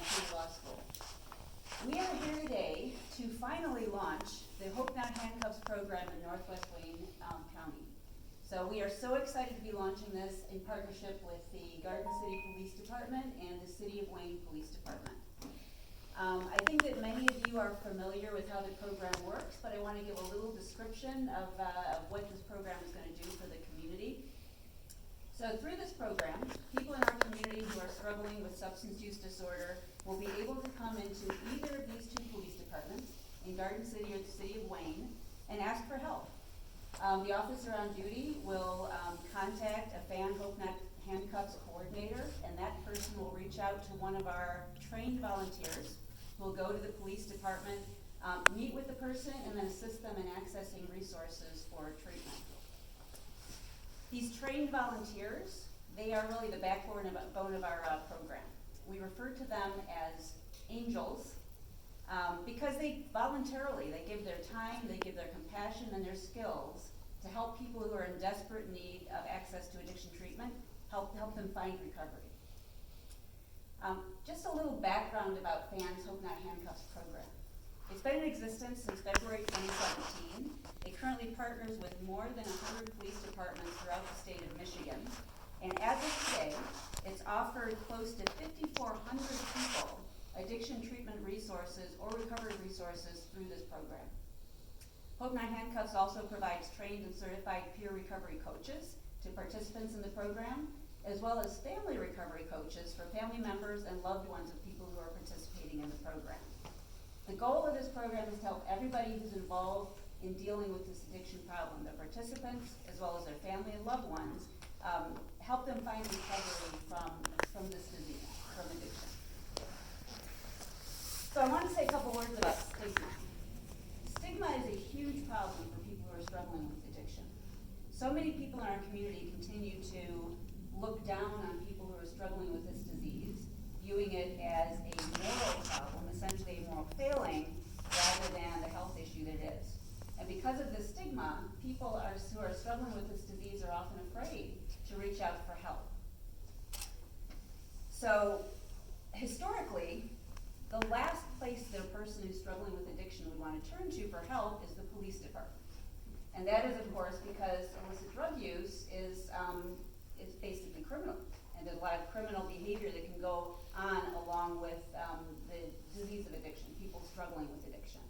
City Law School. We are here today to finally launch the Hope Not Handcuffs program in Northwest Wayne County. So we are so excited to be launching this in partnership with the Garden City Police Department and the City of Wayne Police Department. I think that many of you are familiar with how the program works, but I want to give a little description of what this program is going to do for the community. So through this program, people in our community who are struggling with substance use disorder will be able to come into either of these two police departments, in Garden City or the City of Wayne, and ask for help. The officer on duty will contact a Hope Not Handcuffs coordinator, and that person will reach out to one of our trained volunteers who will go to the police department, meet with the person, and then assist them in accessing resources for treatment. These trained volunteers, they are really the backbone of our program. We refer to them as angels because they voluntarily, they give their time, they give their compassion and their skills to help people who are in desperate need of access to addiction treatment, help them find recovery. Just a little background about FAN's Hope Not Handcuffs program. It's been in existence since February 2017. It currently partners with more than 100 police departments throughout the state of Michigan. And as of today, it's offered close to 5,400 people addiction treatment resources or recovery resources through this program. Hope Not Handcuffs also provides trained and certified peer recovery coaches to participants in the program, as well as family recovery coaches for family members and loved ones of people who are participating in the program. The goal of this program is to help everybody who's involved in dealing with this addiction problem, the participants, as well as their family and loved ones, help them find recovery from this disease, from addiction. So I want to say a couple words about stigma. Stigma is a huge problem for people who are struggling with addiction. So many people in our community continue to look down on people who are struggling with this disease, viewing it as a moral problem, essentially a moral failing, rather than the health issue that it is. And because of this stigma, people who are struggling with this disease are often afraid to reach out for help. So, historically, the last place that a person who's struggling with addiction would want to turn to for help is the police department. And that is, of course, because illicit drug use is basically criminal. And there's a lot of criminal behavior that can go on along with the disease of addiction, people struggling with addiction.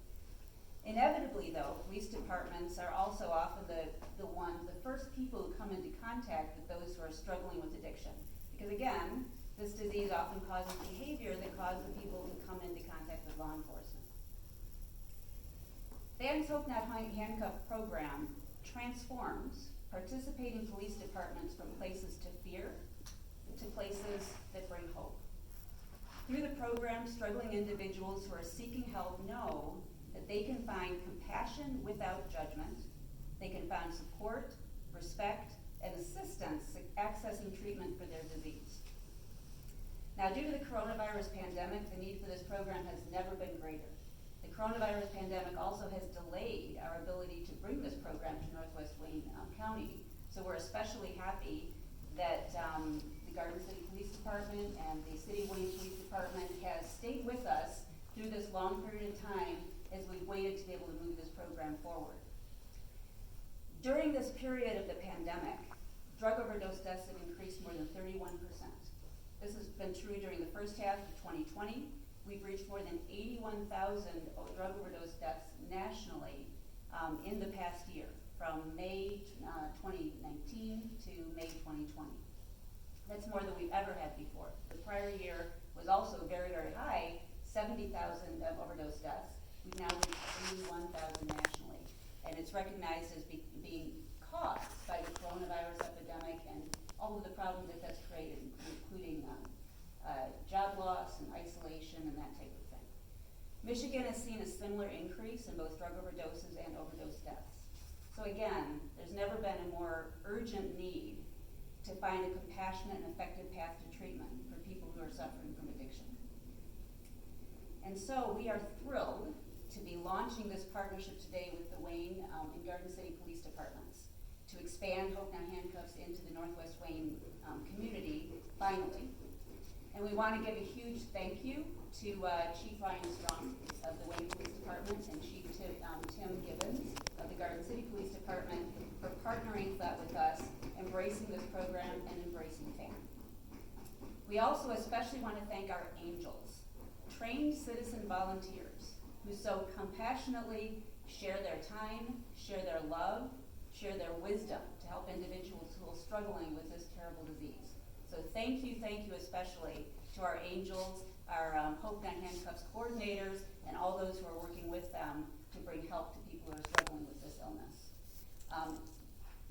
Inevitably, though, police departments are also often the first people who come into contact with those who are struggling with addiction. Because again, this disease often causes behavior that causes the people who come into contact with law enforcement. FAN's Hope Not Handcuffs program transforms participating police departments from places to fear to places that bring hope. Through the program, struggling individuals who are seeking help know that they can find compassion without judgment, they can find support, respect, and assistance accessing treatment for their disease. Now, due to the coronavirus pandemic, the need for this program has never been greater. The coronavirus pandemic also has delayed our ability to bring this program to Northwest Wayne County, so we're especially happy that the Garden City Police Department and the City of Wayne Police Department has stayed with us through this long period of time as we've waited to be able to move this program forward. During this period of the pandemic, drug overdose deaths have increased more than 31%. This has been true during the first half of 2020. We've reached more than 81,000 drug overdose deaths nationally in the past year, from May 2019 to May 2020. That's more than we've ever had before. The prior year was also very, very high, 70,000 overdose deaths. We've now reached 81,000 nationally, and it's recognized as being caused by the coronavirus epidemic and all of the problems that that's created, including job loss and isolation and that type of thing. Michigan has seen a similar increase in both drug overdoses and overdose deaths. So again, there's never been a more urgent need to find a compassionate and effective path to treatment for people who are suffering from addiction. And so we are thrilled to be launching this partnership today with the Wayne and Garden City Police Departments to expand Hope Not Handcuffs into the Northwest Wayne community, finally. And we want to give a huge thank you to Chief Ryan Strong of the Wayne Police Department and Chief Tim Gibbons of the Garden City Police Department for partnering with us, embracing this program, and embracing FAN. We also especially want to thank our angels, trained citizen volunteers who so compassionately share their time, share their love, share their wisdom to help individuals who are struggling with this terrible disease. So thank you especially to our angels, our Hope Not Handcuffs coordinators, and all those who are working with them to bring help to people who are struggling with this illness.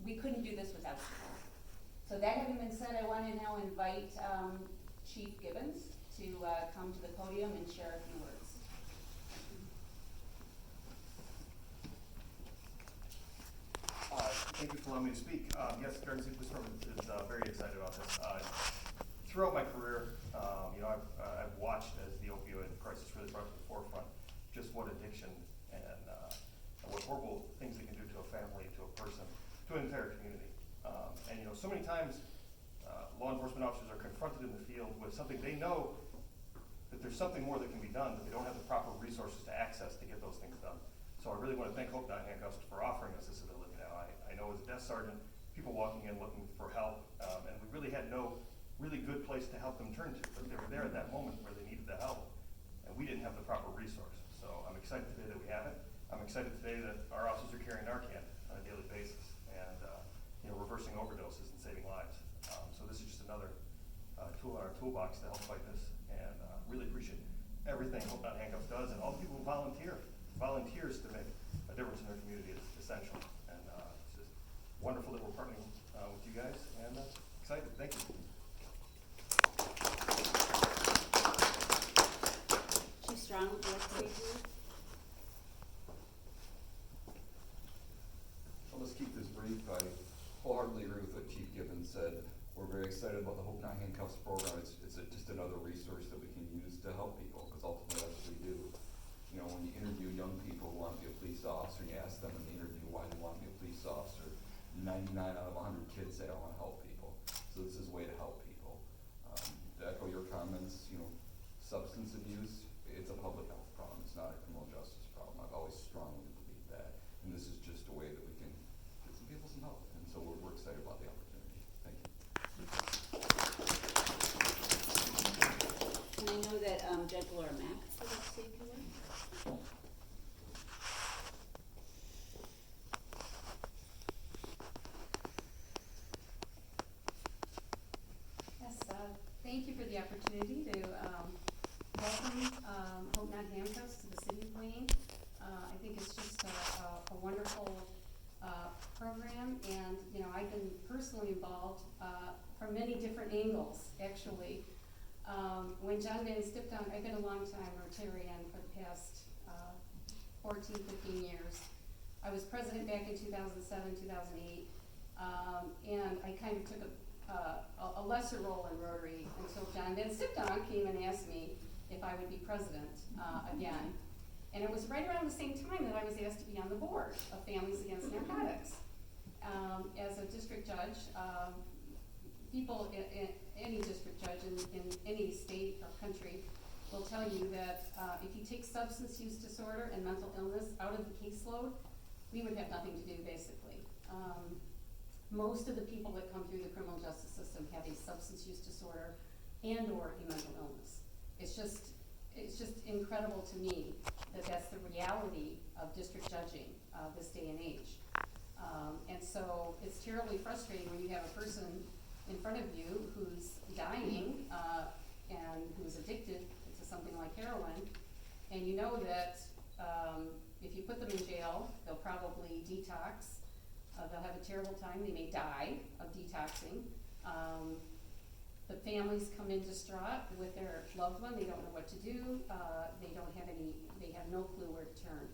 We couldn't do this without you. So that having been said, I want to now invite Chief Gibbons to come to the podium and share a few words. Thank you for allowing me to speak. Yes, Garden City Police Department is very excited about this. Throughout my career, I've watched as the opioid crisis really brought to the forefront just what addiction and what horrible things it can do to a family, to a person, to an entire community. And so many times law enforcement officers are confronted in the field with something they know that there's something more that can be done, but they don't have the proper resources to access to get those things done. So I really want to thank Hope Not Handcuffs for offering us this ability now. I know as a desk sergeant, people walking in looking for help, and we really had no really good place to help them turn to, but they were there at that moment where they needed the help, and we didn't have the proper resource. So I'm excited today that we have it. I'm excited today that our officers are carrying Narcan on a daily basis and reversing overdoses and saving lives. So this is just another tool in our toolbox to help fight this, and really appreciate everything Hope Not Handcuffs does, and all the people who volunteers to make a difference in their community is essential. And it's just wonderful that we're partnering with you guys, and excited. Thank you. Chief Strong, would you like to say a few? I'll just keep this brief. I wholeheartedly agree with what Chief Gibbons said. We're very excited about the Hope Not Handcuffs program. It's just another resource that we can use to help people, because ultimately that's what we do. When you interview young people who want to be a police officer, and you ask them in the interview why they want to be a police officer, 99 out of 100 kids say I want to help people. So this is a way to help people. To echo your comments, substance abuse, it's a public health problem. It's not a criminal justice problem. I've always strongly believed that. And this is just a way that we can get some people some help. And so we're excited about the opportunity. Thank you. And I know that Judge Laura Mack would like to say a few words. Yes, thank you for the opportunity to welcome Hope Not Handcuffs to the city of Wayne. I think it's just a wonderful program, and I've been personally involved from many different angles, actually. When John Van Stipton, I've been a long time Rotarian for the past 14, 15 years. I was president back in 2007, 2008, and I kind of took a lesser role in Rotary until John Van Stipton came and asked me if I would be president again. And it was right around the same time that I was asked to be on the board of Families Against Narcotics. As a district judge, people, any district judge in any state or country will tell you that if you take substance use disorder and mental illness out of the caseload, we would have nothing to do, basically. Most of the people that come through the criminal justice system have a substance use disorder and or a mental illness. It's just incredible to me that that's the reality of district judging this day and age. And so it's terribly frustrating when you have a person in front of you who's dying and who's addicted to something like heroin, and you know that if you put them in jail, they'll probably detox. They'll have a terrible time. They may die of detoxing. The families come in distraught with their loved one. They don't know what to do. They have no clue where to turn.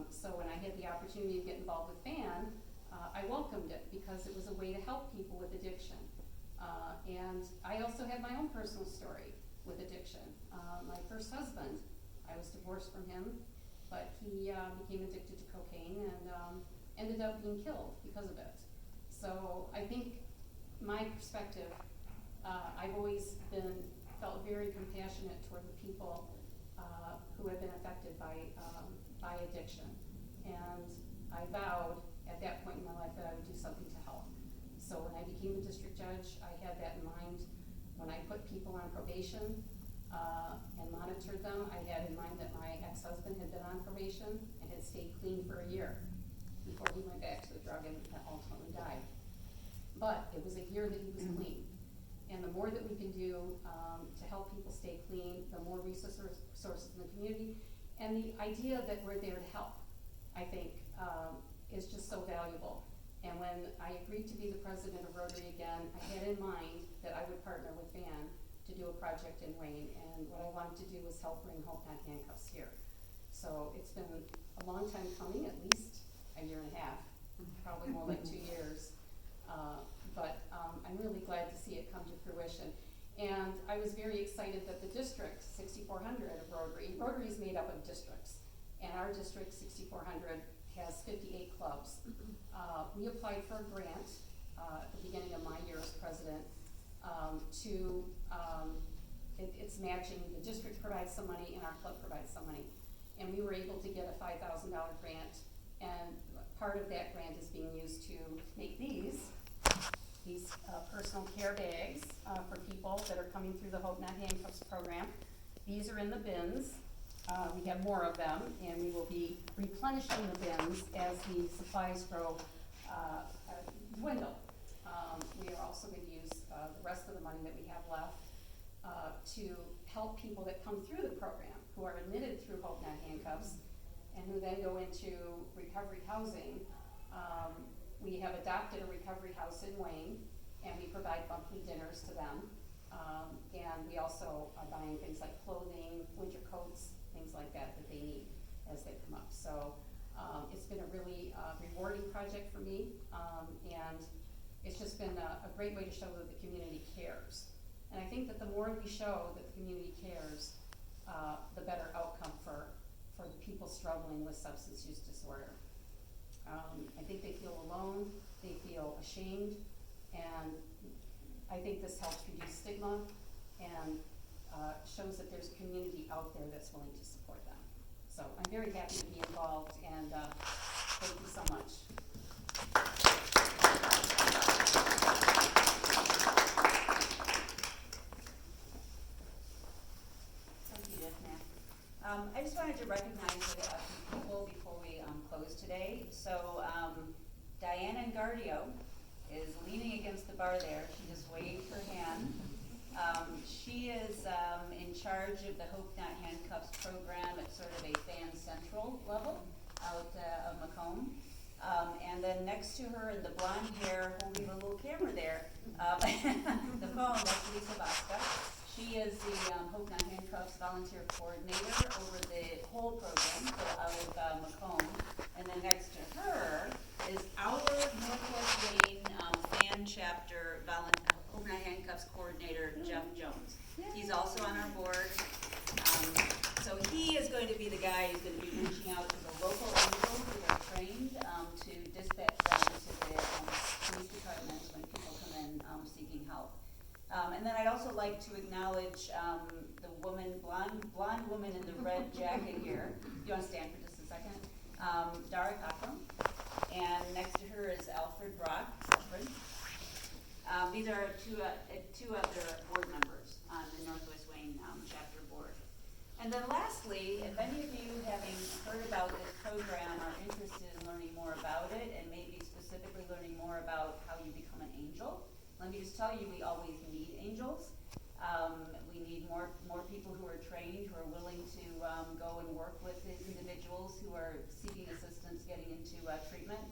So when I had the opportunity to get involved with FAN, I welcomed it because it was a way to help people with addiction. And I also had my own personal story with addiction. My first husband, I was divorced from him, but he became addicted to cocaine and ended up being killed because of it. So I think my perspective, I've always been felt very compassionate toward the people who had been affected by addiction. And I vowed at that point in my life that I would do something to help. So when I became a district judge, I had that in mind. When I put people on probation and monitored them, I had in mind that my ex-husband had been on probation and had stayed clean for a year before he went back to the drug and ultimately died. But it was a year that he was clean. And the more that we can do to help people stay clean, the more resources in the community. And the idea that we're there to help, I think, is just so valuable. And when I agreed to be the president of Rotary again, I had in mind that I would partner with Van to do a project in Wayne. And what I wanted to do was help bring Hope Not Handcuffs here. So it's been a long time coming, at least a year and a half, probably more like 2 years. But I'm really glad to see it come to fruition. And I was very excited that the district, 6,400 of Rotary is made up of districts. And our district, 6,400, has 58 clubs. We applied for a grant at the beginning of my year as president it's matching. The district provides some money and our club provides some money. And we were able to get a $5,000 grant. And part of that grant is being used to make these personal care bags for people that are coming through the Hope Not Handcuffs program. These are in the bins. We have more of them, and we will be replenishing the bins as the supplies grow dwindle. We are also going to use the rest of the money that we have left to help people that come through the program who are admitted through Hope Not Handcuffs and who then go into recovery housing. We have adopted a recovery house in Wayne, and we provide monthly dinners to them. And we also are buying things like clothing, winter coats, things like that that they need as they come up. So it's been a really rewarding project for me, and it's just been a great way to show that the community cares. And I think that the more we show that the community cares, the better outcome for the people struggling with substance use disorder. I think they feel alone, they feel ashamed, and I think this helps reduce stigma and shows that there's a community out there that's willing to support them. So I'm very happy to be involved, and thank you so much. Thank you, Daphne. I just wanted to recognize a few people before we close today. So Diana Gardio is leaning against the bar there. She just waved her hand. She is in charge of the Hope Not Handcuffs program at sort of a fan central level out of Macomb. And then next to her in the blonde hair, holding the little camera there, the phone, that's Lisa Bosca. She is the Hope Not Handcuffs volunteer coordinator over the whole program, so out of Macomb. And then next to her is our Northwest Wayne fan chapter Hope Not Handcuffs coordinator, Jeff Jones. He's also on our board. So he is going to be the guy who's going to be reaching out to the local angels who are trained to dispatch them to the police departments when people come in seeking help. And then I'd also like to acknowledge the blonde woman in the red jacket here. You want to stand for just a second? Dara Cochran. And next to her is Alfred Brock. These are two other board members on the Northwest Wayne chapter board. And then lastly, if any of you, having heard about this program, are interested in learning more about it, and maybe specifically learning more about how you become an angel, let me just tell you, we always need angels. We need more people who are trained, who are willing to go and work with these individuals who are seeking assistance getting into treatment.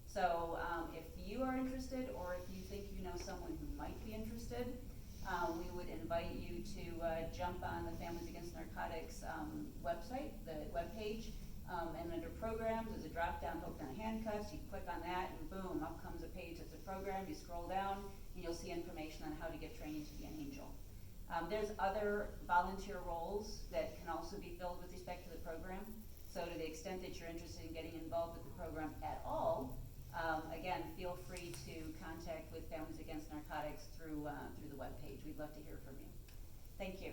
So if you are interested, or if you think you know someone who might be interested, we would invite you to jump on the Families Against Narcotics website, the webpage, and under programs, there's a drop-down Hope Not Handcuffs. You click on that, and boom, up comes a page that's a program. You scroll down, and you'll see information on how to get training to be an angel. There's other volunteer roles that can also be filled with respect to the program. So to the extent that you're interested in getting involved with the program at all, again, feel free to contact with Families Against Narcotics through the webpage. We'd love to hear from you. Thank you.